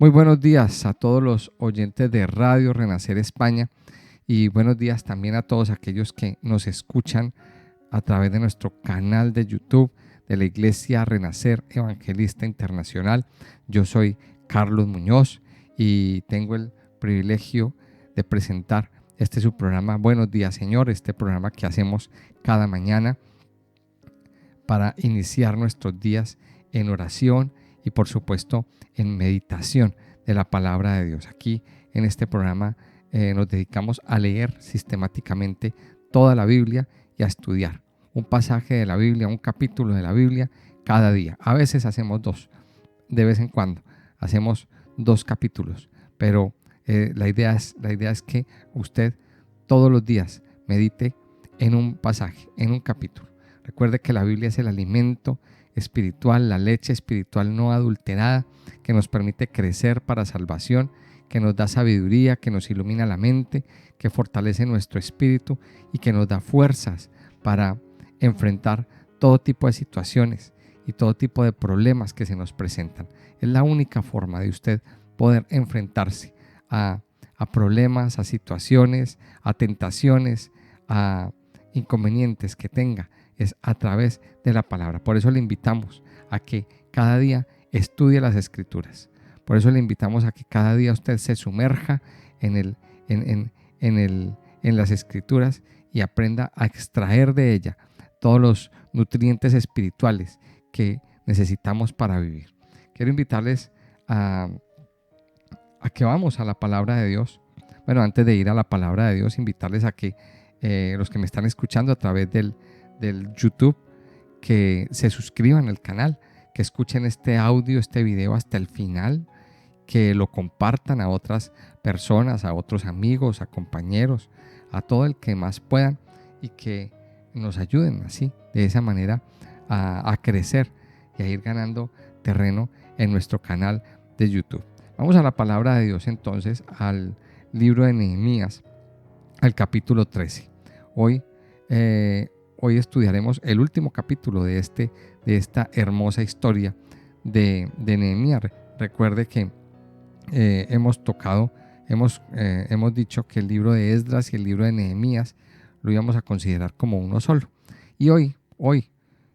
Muy buenos días a todos los oyentes de Radio Renacer España y buenos días también a todos aquellos que nos escuchan a través de nuestro canal de YouTube de la Iglesia Renacer Evangelista Internacional. Yo soy Carlos Muñoz y tengo el privilegio de presentar su programa Buenos Días Señor, este programa que hacemos cada mañana para iniciar nuestros días en oración y por supuesto en meditación de la palabra de Dios. Aquí en este programa nos dedicamos a leer sistemáticamente toda la Biblia y a estudiar un pasaje de la Biblia, un capítulo de la Biblia cada día. A veces hacemos dos, de vez en cuando hacemos dos capítulos, pero la idea es que usted todos los días medite en un pasaje, en un capítulo. Recuerde que la Biblia es el alimento espiritual, la leche espiritual no adulterada que nos permite crecer para salvación, que nos da sabiduría, que nos ilumina la mente, que fortalece nuestro espíritu y que nos da fuerzas para enfrentar todo tipo de situaciones y todo tipo de problemas que se nos presentan. Es la única forma de usted poder enfrentarse a problemas, a situaciones, a tentaciones, a inconvenientes que tenga, es a través de la palabra. Por eso le invitamos a que cada día estudie las Escrituras. Por eso le invitamos a que cada día usted se sumerja en las Escrituras y aprenda a extraer de ella todos los nutrientes espirituales que necesitamos para vivir. Quiero invitarles a que vamos a la palabra de Dios. Bueno, antes de ir a la palabra de Dios, invitarles a que los que me están escuchando a través del YouTube, que se suscriban al canal, que escuchen este audio, este video hasta el final, que lo compartan a otras personas, a otros amigos, a compañeros, a todo el que más puedan y que nos ayuden así, de esa manera, a crecer y a ir ganando terreno en nuestro canal de YouTube. Vamos a la palabra de Dios entonces, al libro de Nehemías, al capítulo 13. Hoy estudiaremos el último capítulo de esta hermosa historia de Nehemías. Recuerde que hemos dicho que el libro de Esdras y el libro de Nehemías lo íbamos a considerar como uno solo. Y hoy,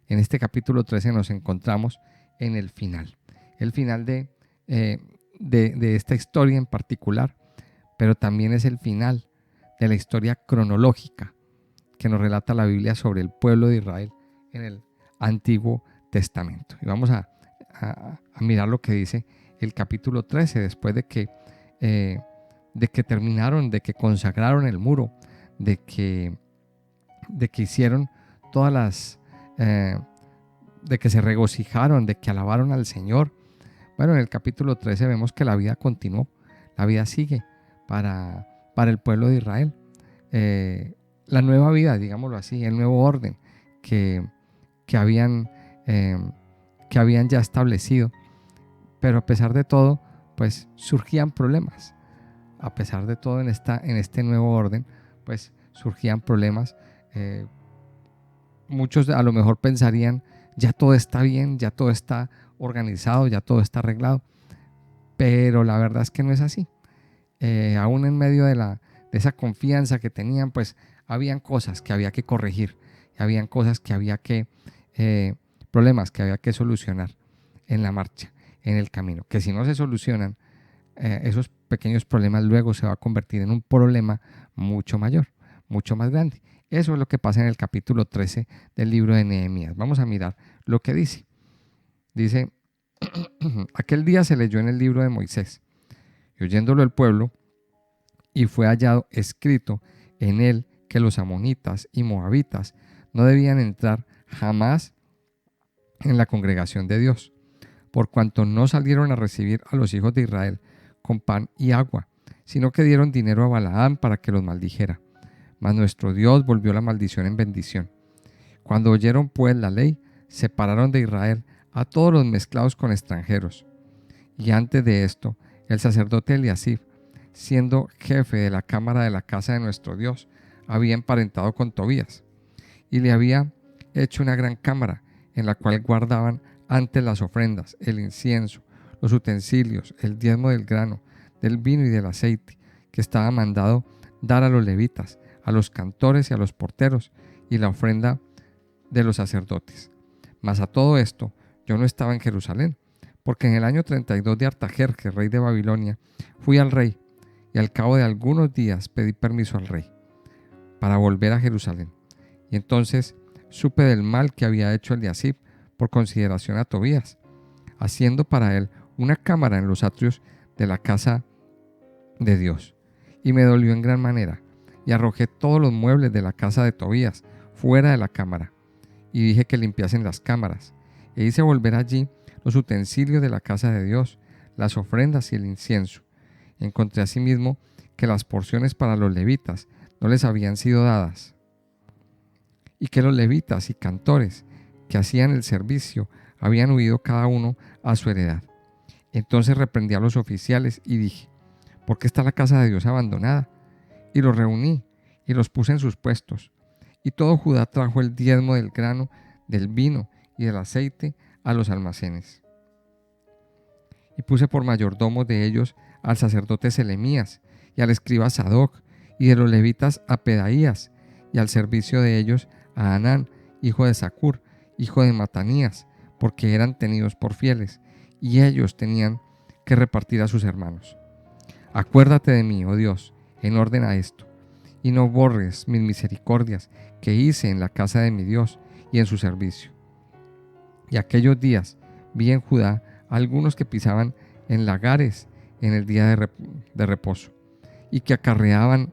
en este capítulo 13 nos encontramos en el final de esta historia en particular, pero también es el final de la historia cronológica que nos relata la Biblia sobre el pueblo de Israel en el Antiguo Testamento. Y vamos a mirar lo que dice el capítulo 13, después de que terminaron, de que consagraron el muro, de que hicieron todas las, de que se regocijaron, de que alabaron al Señor. Bueno, en el capítulo 13 vemos que la vida continuó, la vida sigue para el pueblo de Israel. La nueva vida, digámoslo así, el nuevo orden que habían ya establecido. Pero a pesar de todo, pues surgían problemas. A pesar de todo, en este nuevo orden, pues surgían problemas. Muchos a lo mejor pensarían, ya todo está bien, ya todo está organizado, ya todo está arreglado. Pero la verdad es que no es así. Aún en medio de esa confianza que tenían, pues habían cosas que había que corregir, habían cosas que problemas que había que solucionar en la marcha, en el camino, que si no se solucionan, esos pequeños problemas luego se va a convertir en un problema mucho mayor, mucho más grande. Eso es lo que pasa en el capítulo 13 del libro de Nehemías. Vamos a mirar lo que dice. Dice, aquel día se leyó en el libro de Moisés, y oyéndolo el pueblo, y fue hallado escrito en él que los amonitas y moabitas no debían entrar jamás en la congregación de Dios, por cuanto no salieron a recibir a los hijos de Israel con pan y agua, sino que dieron dinero a Balaam para que los maldijera. Mas nuestro Dios volvió la maldición en bendición. Cuando oyeron pues la ley, separaron de Israel a todos los mezclados con extranjeros. Y antes de esto, el sacerdote Eliasib, siendo jefe de la cámara de la casa de nuestro Dios, había emparentado con Tobías y le había hecho una gran cámara en la cual guardaban antes las ofrendas, el incienso, los utensilios, el diezmo del grano, del vino y del aceite, que estaba mandado dar a los levitas, a los cantores y a los porteros, y la ofrenda de los sacerdotes. Mas a todo esto yo no estaba en Jerusalén, porque en el año 32 de Artajerjes, rey de Babilonia, fui al rey, y al cabo de algunos días pedí permiso al rey para volver a Jerusalén. Y entonces supe del mal que había hecho Eliasib por consideración a Tobías, haciendo para él una cámara en los atrios de la casa de Dios. Y me dolió en gran manera, y arrojé todos los muebles de la casa de Tobías fuera de la cámara, y dije que limpiasen las cámaras, e hice volver allí los utensilios de la casa de Dios, las ofrendas y el incienso. Encontré asimismo que las porciones para los levitas no les habían sido dadas, y que los levitas y cantores que hacían el servicio habían huido cada uno a su heredad. Entonces reprendí a los oficiales y dije: ¿por qué está la casa de Dios abandonada? Y los reuní y los puse en sus puestos. Y todo Judá trajo el diezmo del grano, del vino y del aceite a los almacenes. Y puse por mayordomos de ellos al sacerdote Selemías y al escriba Sadoc, y de los levitas a Pedaías, y al servicio de ellos a Hanán, hijo de Zacur, hijo de Matanías, porque eran tenidos por fieles, y ellos tenían que repartir a sus hermanos. Acuérdate de mí, oh Dios, en orden a esto, y no borres mis misericordias que hice en la casa de mi Dios y en su servicio. Y aquellos días vi en Judá algunos que pisaban en lagares en el día de reposo, y que acarreaban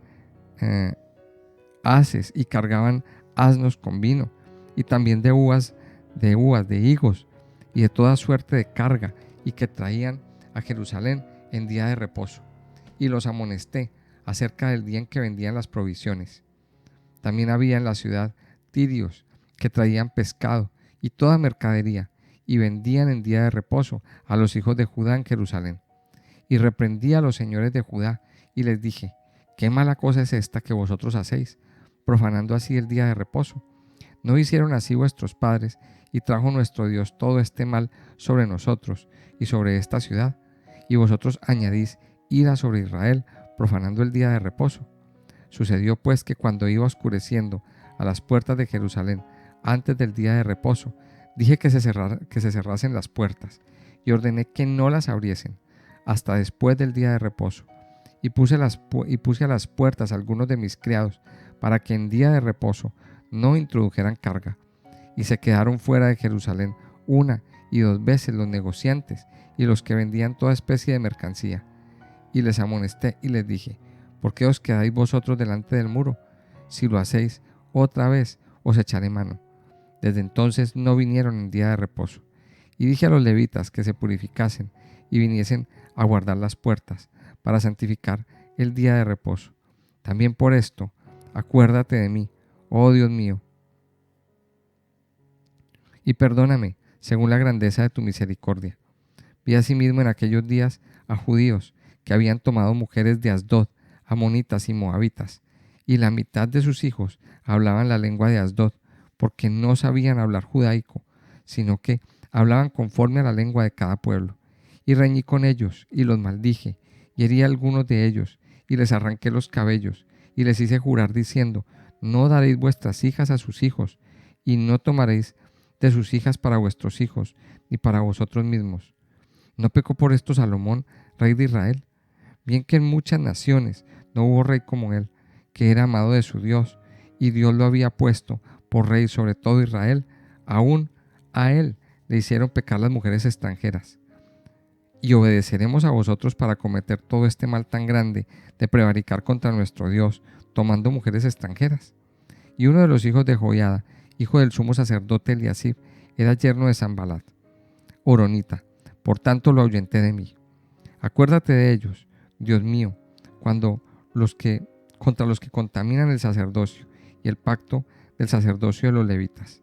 haces y cargaban asnos con vino, y también de uvas, de higos, y de toda suerte de carga, y que traían a Jerusalén en día de reposo. Y los amonesté acerca del día en que vendían las provisiones. También había en la ciudad tirios que traían pescado y toda mercadería, y vendían en día de reposo a los hijos de Judá en Jerusalén. Y reprendí a los señores de Judá, y les dije: ¿qué mala cosa es esta que vosotros hacéis, profanando así el día de reposo? ¿No hicieron así vuestros padres, y trajo nuestro Dios todo este mal sobre nosotros y sobre esta ciudad? Y vosotros añadís ira sobre Israel, profanando el día de reposo. Sucedió pues que cuando iba oscureciendo a las puertas de Jerusalén, antes del día de reposo, dije que se cerrasen las puertas, y ordené que no las abriesen hasta después del día de reposo. Y puse a las puertas algunos de mis criados, para que en día de reposo no introdujeran carga. Y se quedaron fuera de Jerusalén una y dos veces los negociantes y los que vendían toda especie de mercancía. Y les amonesté y les dije: ¿por qué os quedáis vosotros delante del muro? Si lo hacéis otra vez, os echaré mano. Desde entonces no vinieron en día de reposo. Y dije a los levitas que se purificasen y viniesen a guardar las puertas, para santificar el día de reposo. También por esto, acuérdate de mí, oh Dios mío, y perdóname según la grandeza de tu misericordia. Vi asimismo en aquellos días a judíos que habían tomado mujeres de Asdod, amonitas y moabitas, y la mitad de sus hijos hablaban la lengua de Asdod, porque no sabían hablar judaico, sino que hablaban conforme a la lengua de cada pueblo. Y reñí con ellos, y los maldije, y herí a algunos de ellos, y les arranqué los cabellos, y les hice jurar diciendo: no daréis vuestras hijas a sus hijos, y no tomaréis de sus hijas para vuestros hijos, ni para vosotros mismos. ¿No pecó por esto Salomón, rey de Israel? Bien que en muchas naciones no hubo rey como él, que era amado de su Dios, y Dios lo había puesto por rey sobre todo Israel. Aún a él le hicieron pecar las mujeres extranjeras. Y obedeceremos a vosotros para cometer todo este mal tan grande de prevaricar contra nuestro Dios, tomando mujeres extranjeras. Y uno de los hijos de Joiada, hijo del sumo sacerdote Eliasib, era yerno de Sanbalat, horonita. Por tanto lo ahuyenté de mí. Acuérdate de ellos, Dios mío, contra los que contaminan el sacerdocio y el pacto del sacerdocio de los levitas.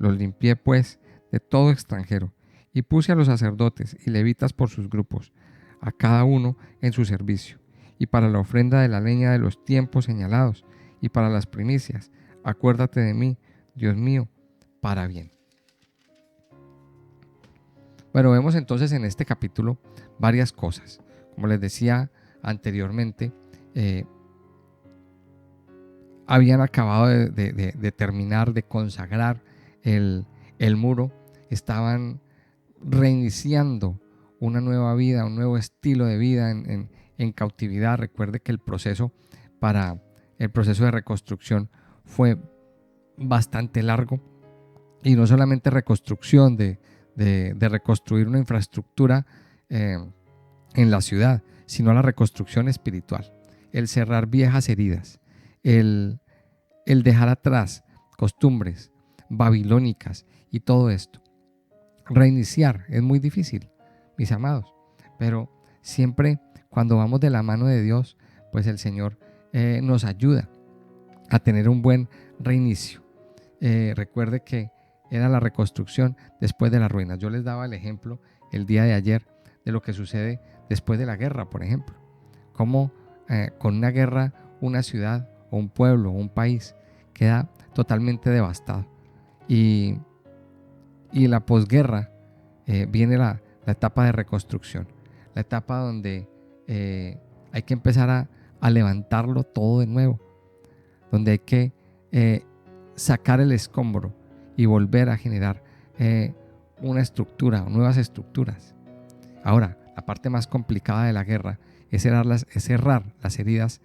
Los limpié pues de todo extranjero, y puse a los sacerdotes y levitas por sus grupos, a cada uno en su servicio, y para la ofrenda de la leña de los tiempos señalados, y para las primicias. Acuérdate de mí, Dios mío, para bien. Bueno, vemos entonces en este capítulo varias cosas. Como les decía anteriormente, habían acabado de terminar, de consagrar el muro, estaban reiniciando una nueva vida, un nuevo estilo de vida en cautividad. Recuerde que el proceso de reconstrucción fue bastante largo, y no solamente reconstrucción de reconstruir una infraestructura en la ciudad, sino la reconstrucción espiritual, el cerrar viejas heridas, el, el dejar atrás costumbres babilónicas y todo esto. Reiniciar es muy difícil, mis amados, pero siempre cuando vamos de la mano de Dios, pues el Señor nos ayuda a tener un buen reinicio. Recuerde que era la reconstrucción después de las ruinas. Yo les daba el ejemplo el día de ayer de lo que sucede después de la guerra, por ejemplo. Cómo con una guerra una ciudad o un pueblo o un país queda totalmente devastado. Y la posguerra viene la etapa de reconstrucción, la etapa donde hay que empezar a levantarlo todo de nuevo, donde hay que sacar el escombro y volver a generar una estructura o nuevas estructuras. Ahora, la parte más complicada de la guerra es cerrar las heridas,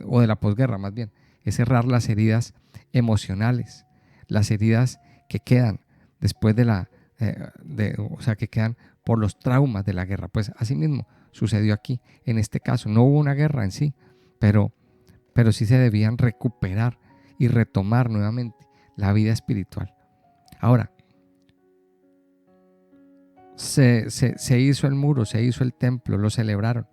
o de la posguerra más bien, es cerrar las heridas emocionales, las heridas que quedan después o sea, que quedan por los traumas de la guerra. Pues así mismo sucedió aquí. En este caso no hubo una guerra en sí, pero sí se debían recuperar y retomar nuevamente la vida espiritual. Ahora, se hizo el muro, se hizo el templo, lo celebraron.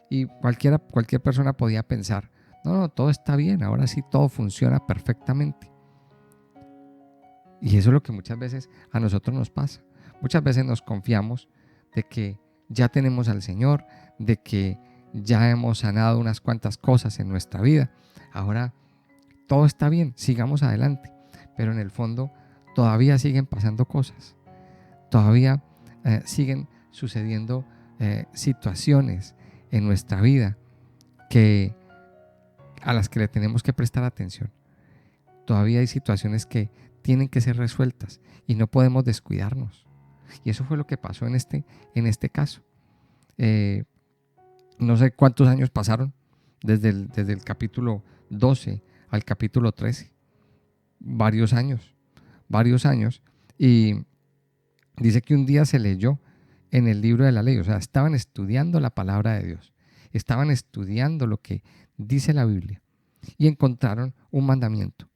Y cualquier persona podía pensar, no, todo está bien, ahora sí todo funciona perfectamente. Y eso es lo que muchas veces a nosotros nos pasa. Muchas veces nos confiamos de que ya tenemos al Señor, de que ya hemos sanado unas cuantas cosas en nuestra vida. Ahora todo está bien, sigamos adelante. Pero en el fondo todavía siguen pasando cosas. Todavía siguen sucediendo situaciones en nuestra vida a las que le tenemos que prestar atención. Todavía hay situaciones que tienen que ser resueltas y no podemos descuidarnos. Y eso fue lo que pasó en este caso. No sé cuántos años pasaron desde el capítulo 12 al capítulo 13. Varios años. Y dice que un día se leyó en el libro de la ley, o sea, estaban estudiando la palabra de Dios, estaban estudiando lo que dice la Biblia y encontraron un mandamiento,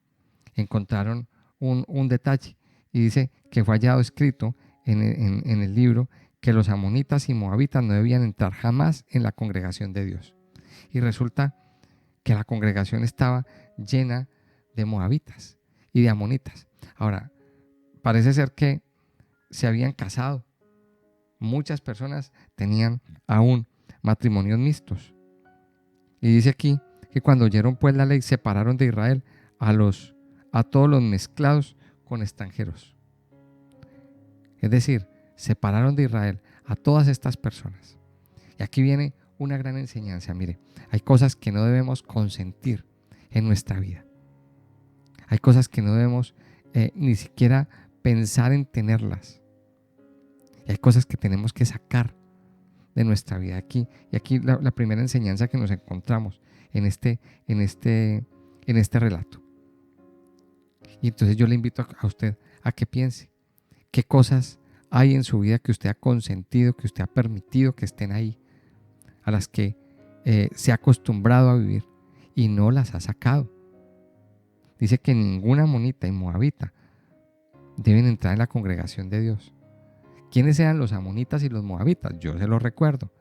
encontraron un detalle, y dice que fue hallado escrito en el libro que los amonitas y moabitas no debían entrar jamás en la congregación de Dios. Y resulta que la congregación estaba llena de moabitas y de amonitas. Ahora, parece ser que se habían casado. Muchas personas tenían aún matrimonios mixtos. Y dice aquí que cuando oyeron pues la ley, separaron de Israel a todos los mezclados con extranjeros. Es decir, separaron de Israel a todas estas personas. Y aquí viene una gran enseñanza. Mire, hay cosas que no debemos consentir en nuestra vida. Hay cosas que no debemos ni siquiera pensar en tenerlas. Y hay cosas que tenemos que sacar de nuestra vida aquí. Y aquí la primera enseñanza que nos encontramos en este relato. Y entonces yo le invito a usted a que piense qué cosas hay en su vida que usted ha consentido, que usted ha permitido que estén ahí, a las que se ha acostumbrado a vivir y no las ha sacado. Dice que ninguna amonita y moabita deben entrar en la congregación de Dios. ¿Quiénes eran los amonitas y los moabitas? Yo se los recuerdo.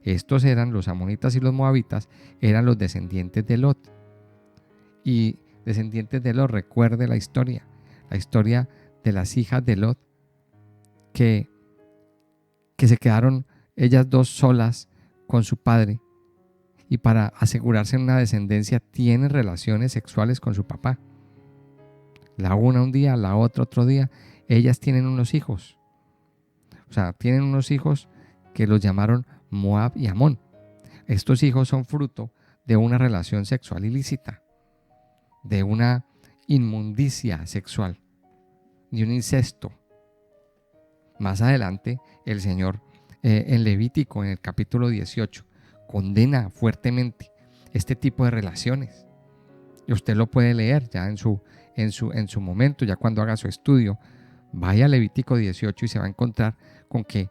Los amonitas y los moabitas eran los descendientes de Lot. Y descendientes de Lot, recuerde la historia de las hijas de Lot, que se quedaron ellas dos solas con su padre, y para asegurarse una descendencia tienen relaciones sexuales con su papá. La una un día, la otra otro día, ellas tienen unos hijos. O sea, tienen unos hijos que los llamaron Moab y Amón. Estos hijos son fruto de una relación sexual ilícita, de una inmundicia sexual, de un incesto. Más adelante, el Señor en Levítico, en el capítulo 18, condena fuertemente este tipo de relaciones. Y usted lo puede leer ya en su momento, ya cuando haga su estudio. Vaya a Levítico 18 y se va a encontrar con que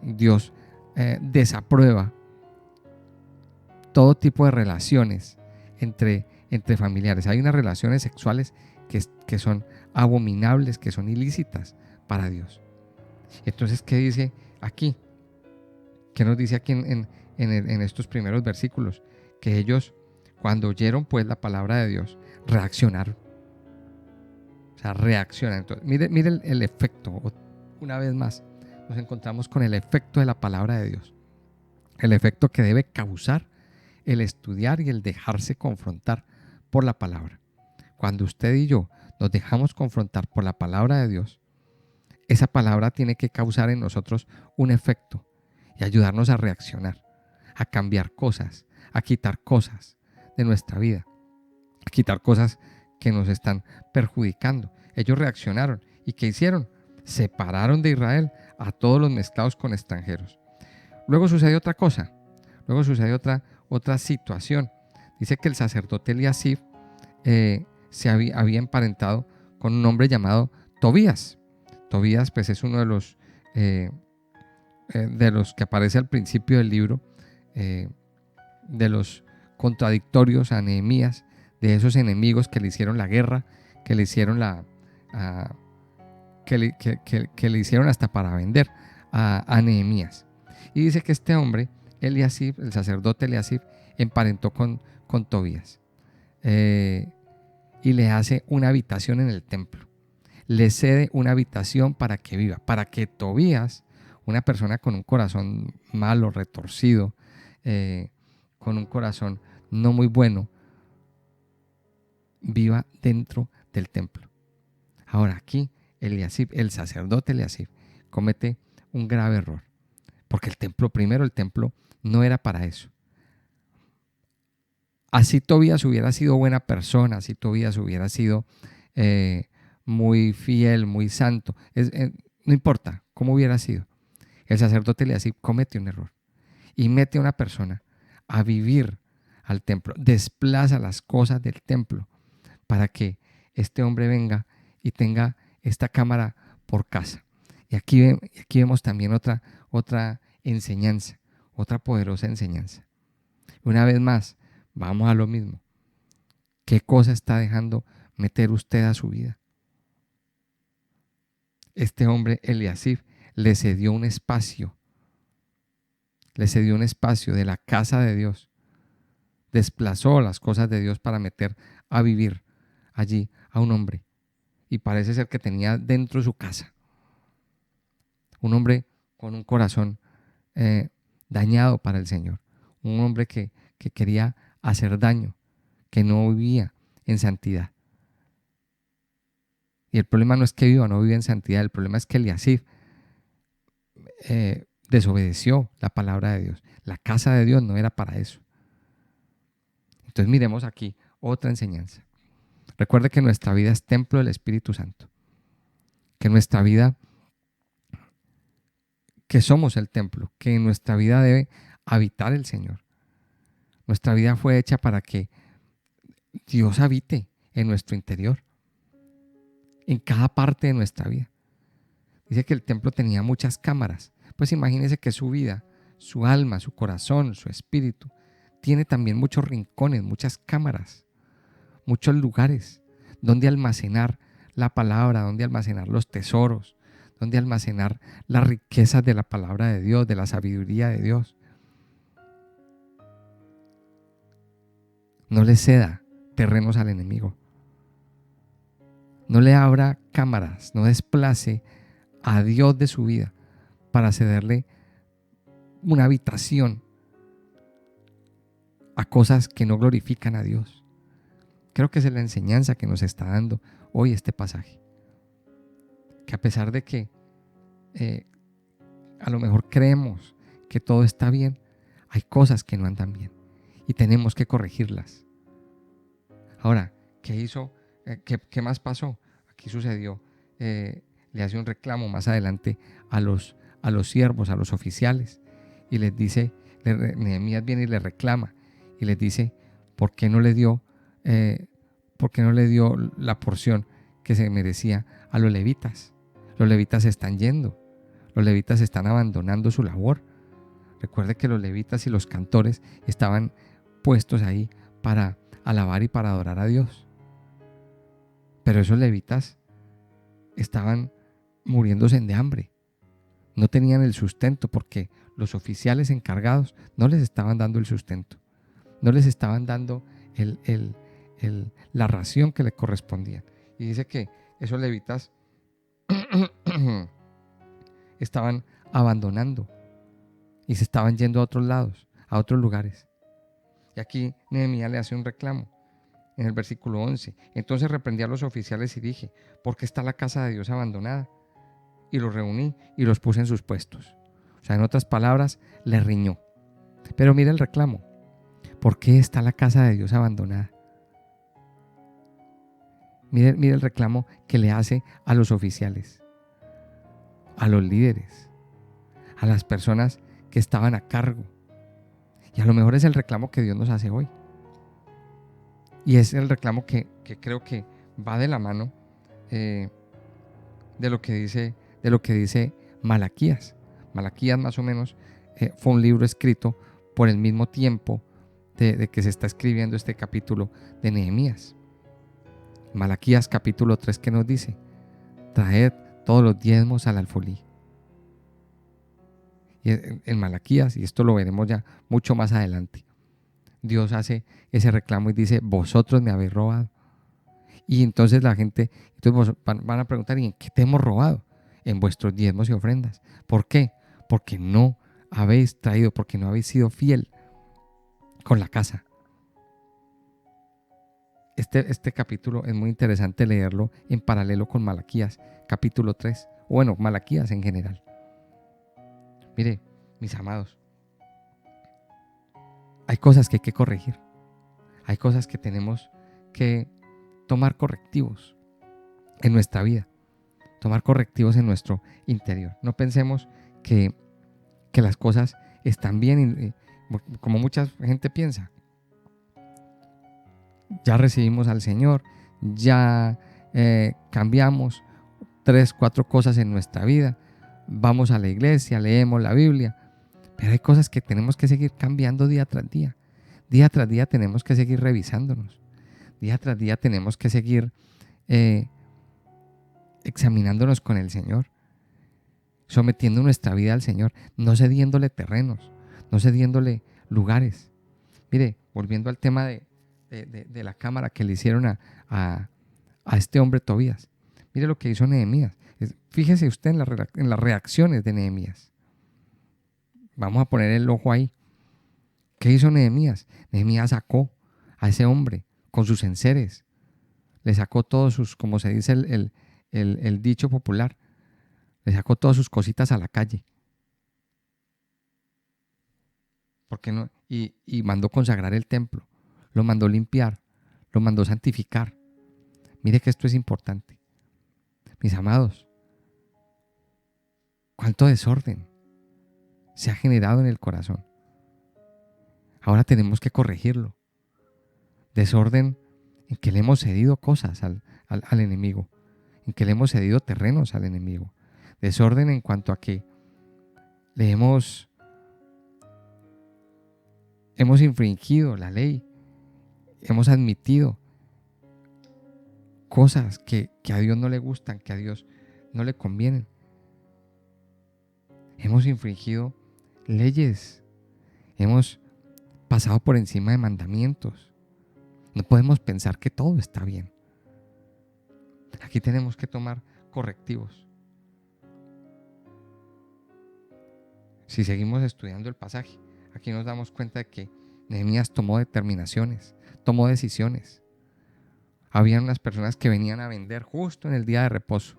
Dios desaprueba todo tipo de relaciones entre familiares. Hay unas relaciones sexuales que son abominables, que son ilícitas para Dios. Entonces, ¿qué dice aquí? ¿Qué nos dice aquí en estos primeros versículos? Que ellos, cuando oyeron pues la palabra de Dios, reaccionaron. O sea, reaccionan. Entonces, mire el efecto. Una vez más, nos encontramos con el efecto de la palabra de Dios. El efecto que debe causar el estudiar y el dejarse confrontar por la palabra. Cuando usted y yo nos dejamos confrontar por la palabra de Dios, esa palabra tiene que causar en nosotros un efecto y ayudarnos a reaccionar, a cambiar cosas, a quitar cosas de nuestra vida, a quitar cosas que nos están perjudicando. Ellos reaccionaron. ¿Y qué hicieron? Separaron de Israel a todos los mezclados con extranjeros. Luego sucedió otra cosa. Luego sucedió otra situación. Dice que el sacerdote Eliasib se había emparentado con un hombre llamado Tobías. Tobías pues es uno de los que aparece al principio del libro, de los contradictorios a Nehemías, de esos enemigos que le hicieron la guerra, que le hicieron que le hicieron hasta para vender a Nehemías. Y dice que este hombre, Eliasib, el sacerdote Eliasib, emparentó con Tobías y le hace una habitación en el templo. Le cede una habitación para que viva, para que Tobías, una persona con un corazón malo, retorcido, con un corazón no muy bueno, viva dentro del templo. Ahora aquí Eliasib, el sacerdote Eliasib, comete un grave error, porque el templo no era para eso. Así Tobías hubiera sido buena persona, así Tobías hubiera sido muy fiel, muy santo, no importa cómo hubiera sido, el sacerdote Eliasib comete un error y mete a una persona a vivir al templo, desplaza las cosas del templo para que este hombre venga y tenga esta cámara por casa. Y aquí vemos también otra enseñanza, otra poderosa enseñanza. Una vez más, vamos a lo mismo. ¿Qué cosa está dejando meter usted a su vida? Este hombre, Eliasib, le cedió un espacio de la casa de Dios. Desplazó las cosas de Dios para meter a vivir allí a un hombre. Y parece ser que tenía dentro de su casa un hombre con un corazón dañado para el Señor. Un hombre que quería hacer daño, que no vivía en santidad. Y el problema no es que viva o no vive en santidad, el problema es que Eliasib desobedeció la palabra de Dios. La casa de Dios no era para eso. Entonces miremos aquí otra enseñanza. Recuerde que nuestra vida es templo del Espíritu Santo. Que nuestra vida, que somos el templo, que en nuestra vida debe habitar el Señor. Nuestra vida fue hecha para que Dios habite en nuestro interior, en cada parte de nuestra vida. Dice que el templo tenía muchas cámaras. Pues imagínese que su vida, su alma, su corazón, su espíritu, tiene también muchos rincones, muchas cámaras, muchos lugares donde almacenar la palabra, donde almacenar los tesoros, donde almacenar las riquezas de la palabra de Dios, de la sabiduría de Dios. No le ceda terrenos al enemigo. No le abra cámaras, no desplace a Dios de su vida para cederle una habitación a cosas que no glorifican a Dios. Creo que esa es la enseñanza que nos está dando hoy este pasaje. Que a pesar de que a lo mejor creemos que todo está bien, hay cosas que no andan bien y tenemos que corregirlas. Ahora, ¿qué hizo? ¿Qué más pasó? Aquí sucedió, le hace un reclamo más adelante a los siervos, a los oficiales, y les dice, Nehemías viene y le reclama y les dice, ¿por qué no le dio, la porción que se merecía a los levitas? Los levitas se están yendo, los levitas están abandonando su labor. Recuerde que los levitas y los cantores estaban puestos ahí para alabar y para adorar a Dios. Pero esos levitas estaban muriéndose de hambre. No tenían el sustento porque los oficiales encargados no les estaban dando el sustento. No les estaban dando la ración que le correspondía. Y dice que esos levitas estaban abandonando y se estaban yendo a otros lados, a otros lugares. Y aquí Nehemías le hace un reclamo en el versículo 11. Entonces reprendí a los oficiales y dije, ¿por qué está la casa de Dios abandonada? Y los reuní y los puse en sus puestos. O sea, en otras palabras, le riñó. Pero mira el reclamo. ¿Por qué está la casa de Dios abandonada? Mire el reclamo que le hace a los oficiales, a los líderes, a las personas que estaban a cargo. Y a lo mejor es el reclamo que Dios nos hace hoy. Y es el reclamo que creo que va de la mano de lo que dice Malaquías. Malaquías más o menos fue un libro escrito por el mismo tiempo de que se está escribiendo este capítulo de Nehemías. Malaquías capítulo 3 que nos dice, traed todos los diezmos al alfolí. Y en Malaquías, y esto lo veremos ya mucho más adelante, Dios hace ese reclamo y dice, vosotros me habéis robado. Y entonces la gente, van a preguntar, ¿y en qué te hemos robado? En vuestros diezmos y ofrendas. ¿Por qué? Porque no habéis traído, porque no habéis sido fiel con la casa. Este capítulo es muy interesante leerlo en paralelo con Malaquías, capítulo 3. Bueno, Malaquías en general. Mire, mis amados, hay cosas que hay que corregir. Hay cosas que tenemos que tomar correctivos en nuestra vida. Tomar correctivos en nuestro interior. No pensemos que las cosas están bien como mucha gente piensa. Ya recibimos al Señor, ya cambiamos 3, 4 cosas en nuestra vida, vamos a la iglesia, leemos la Biblia, pero hay cosas que tenemos que seguir cambiando día tras día. Día tras día tenemos que seguir revisándonos. Día tras día tenemos que seguir examinándonos con el Señor, sometiendo nuestra vida al Señor, no cediéndole terrenos, no cediéndole lugares. Mire, volviendo al tema de la cámara que le hicieron a este hombre Tobías. Mire lo que hizo Nehemías. Fíjese usted en las reacciones de Nehemías. Vamos a poner el ojo ahí. ¿Qué hizo Nehemías? Nehemías sacó a ese hombre con sus enseres. Le sacó todos sus, como se dice el dicho popular, le sacó todas sus cositas a la calle. ¿Por qué no? Y mandó consagrar el templo. Lo mandó limpiar, lo mandó santificar. Mire que esto es importante. Mis amados, cuánto desorden se ha generado en el corazón. Ahora tenemos que corregirlo. Desorden en que le hemos cedido cosas al enemigo, en que le hemos cedido terrenos al enemigo. Desorden en cuanto a que le hemos infringido la ley, hemos admitido cosas que a Dios no le gustan, que a Dios no le convienen. Hemos infringido leyes, hemos pasado por encima de mandamientos. No podemos pensar que todo está bien. Aquí tenemos que tomar correctivos. Si seguimos estudiando el pasaje, aquí nos damos cuenta de que Nehemías tomó determinaciones, tomó decisiones. Habían unas personas que venían a vender justo en el día de reposo.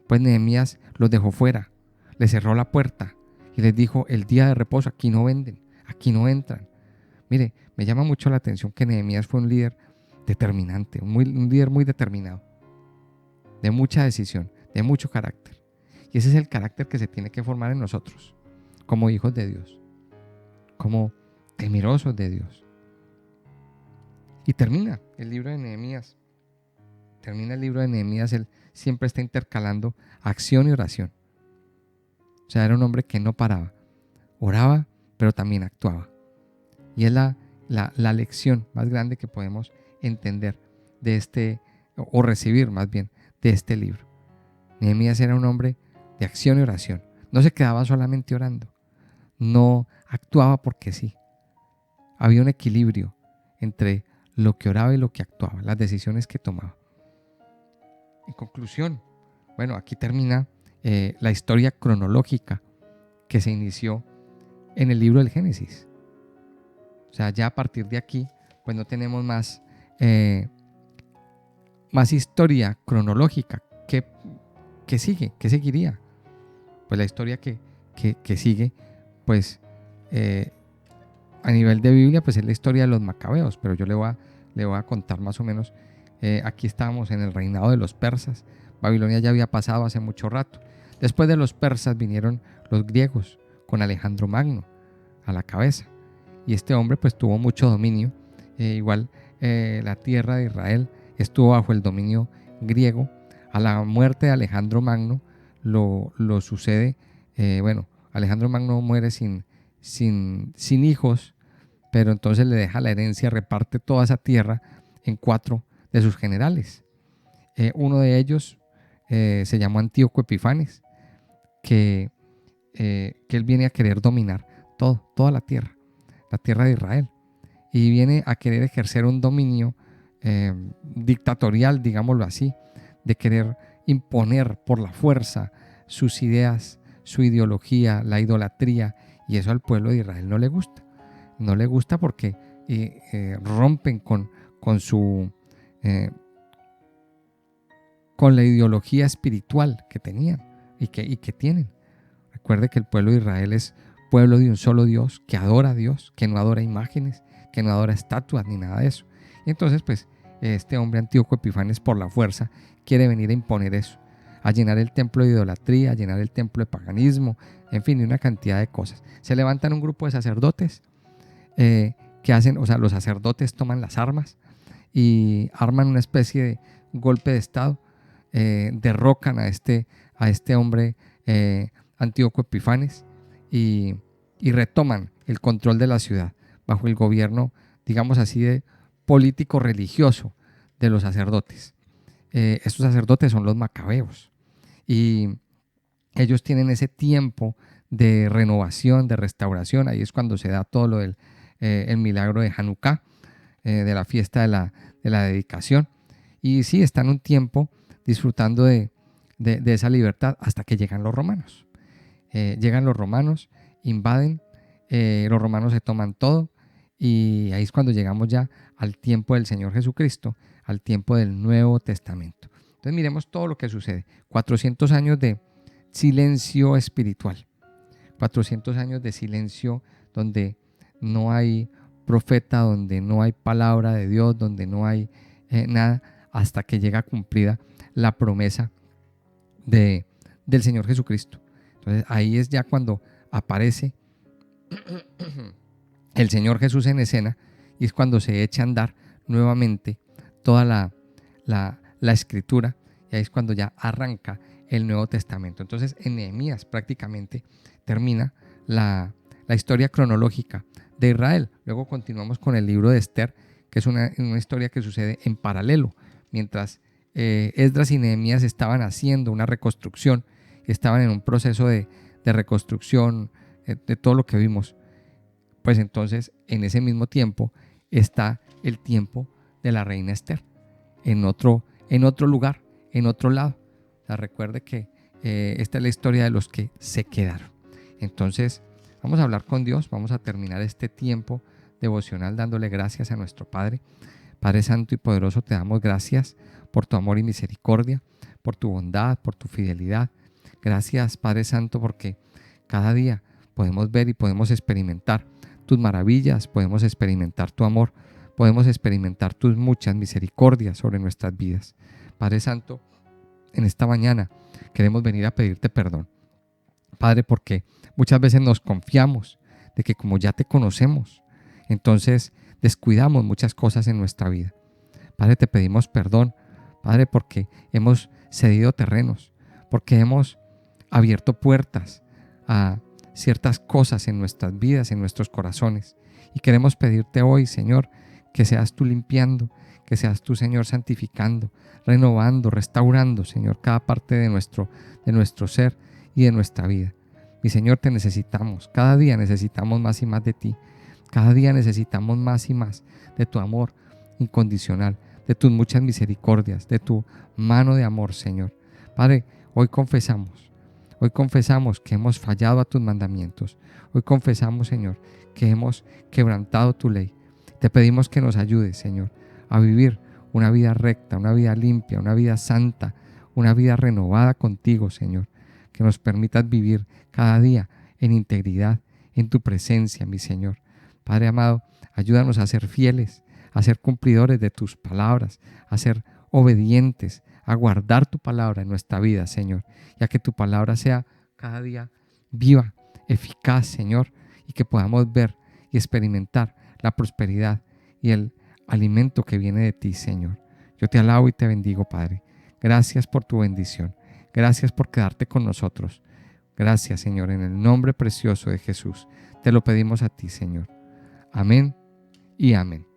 Pues Nehemías los dejó fuera, le cerró la puerta y les dijo: el día de reposo aquí no venden, aquí no entran. Mire, me llama mucho la atención que Nehemías fue un líder determinante, un líder muy determinado, de mucha decisión, de mucho carácter. Y ese es el carácter que se tiene que formar en nosotros, como hijos de Dios, como temerosos de Dios. Y termina el libro de Nehemías. Él siempre está intercalando acción y oración. O sea, era un hombre que no paraba. Oraba, pero también actuaba. Y es la lección más grande que podemos entender de o recibir más bien, de este libro. Nehemías era un hombre de acción y oración. No se quedaba solamente orando. No actuaba porque sí. Había un equilibrio entre lo que oraba y lo que actuaba, las decisiones que tomaba. En conclusión, bueno, aquí termina la historia cronológica que se inició en el libro del Génesis. O sea, ya a partir de aquí, pues no tenemos más historia cronológica. ¿Qué sigue? ¿Qué seguiría? Pues la historia que sigue, pues a nivel de Biblia, pues es la historia de los macabeos, pero yo le voy a contar más o menos. Aquí estábamos en el reinado de los persas. Babilonia ya había pasado hace mucho rato. Después de los persas vinieron los griegos con Alejandro Magno a la cabeza. Y este hombre pues tuvo mucho dominio. Igual la tierra de Israel estuvo bajo el dominio griego. A la muerte de Alejandro Magno lo sucede, Alejandro Magno muere sin hijos, pero entonces le deja la herencia, reparte toda esa tierra en 4 de sus generales. Uno de ellos se llamó Antíoco Epifanes, que él viene a querer dominar toda la tierra de Israel, y viene a querer ejercer un dominio dictatorial, digámoslo así, de querer imponer por la fuerza sus ideas, su ideología, la idolatría, y eso al pueblo de Israel no le gusta. No le gusta porque rompen con la ideología espiritual que tenían y que tienen. Recuerde que el pueblo de Israel es pueblo de un solo Dios, que adora a Dios, que no adora imágenes, que no adora estatuas ni nada de eso. Y entonces pues este hombre Antíoco Epifanes, por la fuerza, quiere venir a imponer eso, a llenar el templo de idolatría, a llenar el templo de paganismo, en fin, y una cantidad de cosas. Se levantan un grupo de sacerdotes que hacen, o sea, los sacerdotes toman las armas y arman una especie de golpe de estado, derrocan a este hombre Antíoco Epifanes y retoman el control de la ciudad bajo el gobierno, digamos así, de político religioso de los sacerdotes. Estos sacerdotes son los macabeos y ellos tienen ese tiempo de renovación, de restauración. Ahí es cuando se da todo lo del el milagro de Hanukkah, de la fiesta de la dedicación. Y sí, están un tiempo disfrutando de esa libertad hasta que llegan los romanos. Llegan los romanos, invaden, los romanos se toman todo, y ahí es cuando llegamos ya al tiempo del Señor Jesucristo, al tiempo del Nuevo Testamento. Entonces miremos todo lo que sucede. 400 años de silencio espiritual, 400 años de silencio donde no hay profeta, donde no hay palabra de Dios, donde no hay nada, hasta que llega cumplida la promesa del Señor Jesucristo. Entonces ahí es ya cuando aparece el Señor Jesús en escena, y es cuando se echa a andar nuevamente toda la escritura, y ahí es cuando ya arranca el Nuevo Testamento. Entonces en Nehemías prácticamente termina la historia cronológica de Israel. Luego continuamos con el libro de Esther, que es una historia que sucede en paralelo, mientras Esdras y Nehemías estaban haciendo una reconstrucción, estaban en un proceso de reconstrucción de todo lo que vimos. Pues entonces en ese mismo tiempo está el tiempo de la reina Esther, en otro lugar, en otro lado. O sea, recuerde que esta es la historia de los que se quedaron. Entonces vamos a hablar con Dios, vamos a terminar este tiempo devocional dándole gracias a nuestro Padre. Padre Santo y Poderoso, te damos gracias por tu amor y misericordia, por tu bondad, por tu fidelidad. Gracias, Padre Santo, porque cada día podemos ver y podemos experimentar tus maravillas, podemos experimentar tu amor, podemos experimentar tus muchas misericordias sobre nuestras vidas. Padre Santo, en esta mañana queremos venir a pedirte perdón, Padre, porque muchas veces nos confiamos de que como ya te conocemos, entonces descuidamos muchas cosas en nuestra vida. Padre, te pedimos perdón, Padre, porque hemos cedido terrenos, porque hemos abierto puertas a ciertas cosas en nuestras vidas, en nuestros corazones. Y queremos pedirte hoy, Señor, que seas tú limpiando, que seas tú, Señor, santificando, renovando, restaurando, Señor, cada parte de nuestro ser y de nuestra vida. Mi Señor, te necesitamos. Cada día necesitamos más y más de ti. Cada día necesitamos más y más de tu amor incondicional, de tus muchas misericordias, de tu mano de amor, Señor. Padre, hoy confesamos que hemos fallado a tus mandamientos. Hoy confesamos, Señor, que hemos quebrantado tu ley. Te pedimos que nos ayudes, Señor, a vivir una vida recta, una vida limpia, una vida santa, una vida renovada contigo, Señor. Que nos permitas vivir cada día en integridad, en tu presencia, mi Señor. Padre amado, ayúdanos a ser fieles, a ser cumplidores de tus palabras, a ser obedientes, a guardar tu palabra en nuestra vida, Señor, y a que tu palabra sea cada día viva, eficaz, Señor, y que podamos ver y experimentar la prosperidad y el alimento que viene de ti, Señor. Yo te alabo y te bendigo, Padre. Gracias por tu bendición. Gracias por quedarte con nosotros. Gracias, Señor, en el nombre precioso de Jesús. Te lo pedimos a ti, Señor. Amén y amén.